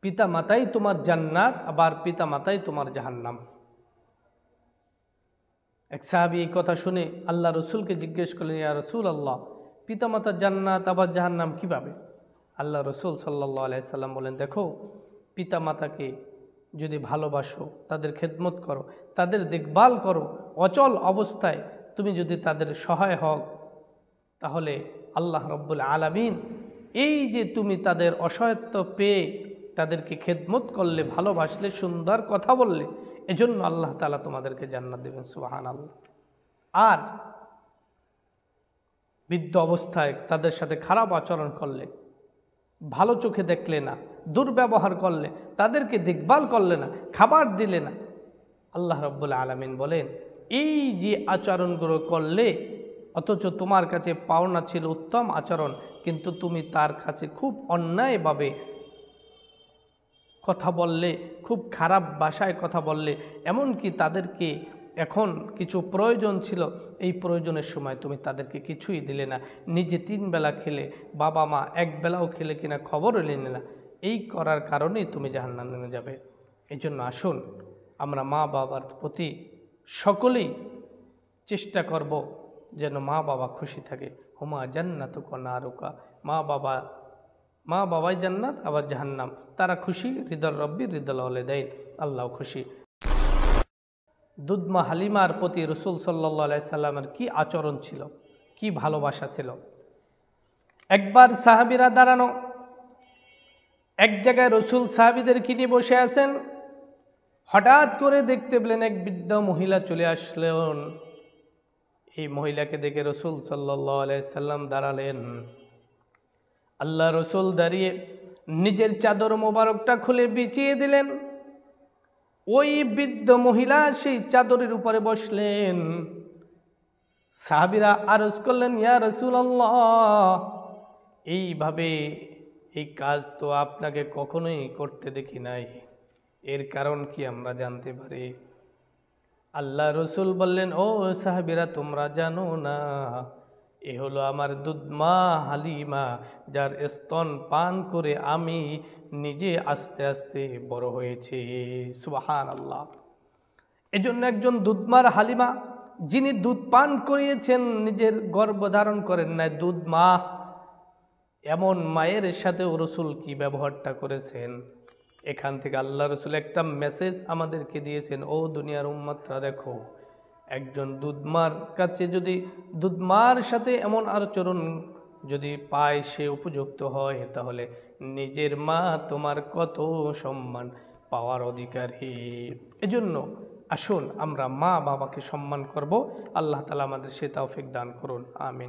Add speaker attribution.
Speaker 1: পিতা মাতাই তোমার জান্নাত, আবার পিতা মাতাই তোমার জাহান্নাম। এক সাহাবী এই কথা শুনে আল্লাহ রসুলকে জিজ্ঞেস করলেন, ইয়া রসুল আল্লাহ, পিতা মাতার জান্নাত আবার জাহান্নাম কিভাবে? আল্লাহ রসুল সাল্লাল্লাহু আলাইহি সাল্লাম বলেন, দেখো, পিতা মাতাকে যদি ভালোবাসো, তাদের খেদমত করো, তাদের দেখভাল করো, অচল অবস্থায় তুমি যদি তাদের সহায় হও, তাহলে আল্লাহ রব্বুল আলামিন এই যে তুমি তাদের অসহায়ত্ব পেয়ে তাদেরকে খেদমত করলে, ভালোবাসলে, সুন্দর কথা বললে, এজন্য আল্লাহ তাআলা তোমাদেরকে জান্নাত দেবেন। সুবহানাল্লাহ। আর বৃদ্ধ অবস্থায় তাদের সাথে খারাপ আচরণ করলে, ভালো চোখে দেখলে না, দুর্ব্যবহার করলে, তাদেরকে দেখভাল করলে না, খাবার দিলে না, আল্লাহ রাব্বুল আলামিন বলেন, এই যে আচরণগুলো করলে, অথচ তোমার কাছে পাওনা ছিল উত্তম আচরণ, কিন্তু তুমি তার কাছে খুব অন্যায়ভাবে কথা বললে, খুব খারাপ ভাষায় কথা বললে, এমনকি তাদেরকে এখন কিছু প্রয়োজন ছিল, এই প্রয়োজনের সময় তুমি তাদেরকে কিছুই দিলে না, নিজে 3 বেলা খেলে, বাবা মা 1 বেলাও খেলে কিনা খবরও নিলে না, এই করার কারণেই তুমি জাহান্নামে যাবে। এই জন্য আসুন আমরা মা বাবার প্রতি সকলেই চেষ্টা করব যেন মা বাবা খুশি থাকে। হুমা জান্নাতুকা নারুকা, মা বাবাই জান্নাত, আবার জাহান্নাম, তারা খুশি, হৃদয় রব্বি হৃদয় ওয়ালিদাইন, আল্লাহ খুশি। দুধমা হালিমার প্রতি রসুল সাল্লাল্লাহু আলাইহি সাল্লামের কি আচরণ ছিল, কি ভালোবাসা ছিল। একবার সাহাবীরা দাঁড়ানো এক জায়গায়, রসুল সাহাবীদেরকে নিয়ে বসে আছেন, হঠাৎ করে দেখতে পেলেন এক বৃদ্ধ মহিলা চলে আসলেন। এই মহিলাকে দেখে রসুল সাল্লাল্লাহু আলাইহি সাল্লাম দাঁড়ালেন। আল্লাহ রসুল দাঁড়িয়ে নিজের চাদর মোবারকটা খুলে বিছিয়ে দিলেন। ওই বৃদ্ধ মহিলা সেই চাদরের উপরে বসলেন। সাহাবীরা আরজ করলেন, ইয়া রাসূলুল্লাহ, এইভাবে এই কাজ তো আপনাকে কখনোই করতে দেখি নাই, এর কারণ কি আমরা জানতে পারি? আল্লাহ রসুল বললেন, ও সাহাবীরা, তোমরা জানো না, এ হলো আমার দুধমা হালিমা, যার স্তন পান করে আমি নিজে আস্তে আস্তে বড় হয়েছি। সুবহানাল্লাহ। এজন্য একজন দুধমার হালিমা, যিনি দুধ পান করিয়েছেন, নিজের গর্ভধারণ করেন নাই, দুধমা, এমন মায়ের সাথেও রসুল কি ব্যবহারটা করেছেন। এখান থেকে আল্লাহ রসুল একটা মেসেজ আমাদেরকে দিয়েছেন, ও দুনিয়ার উম্মতরা, দেখো, একজন দুধমার কাছে যদি, দুধমার সাথে এমন আচরণ যদি পায়, সে উপযুক্ত হয়, তাহলে নিজের মা তোমার কত সম্মান পাওয়ার অধিকারী। এজন্য আসুন আমরা মা বাবাকে সম্মান করব। আল্লাহ তাআলা আমাদের সে তৌফিক দান করুন। আমিন।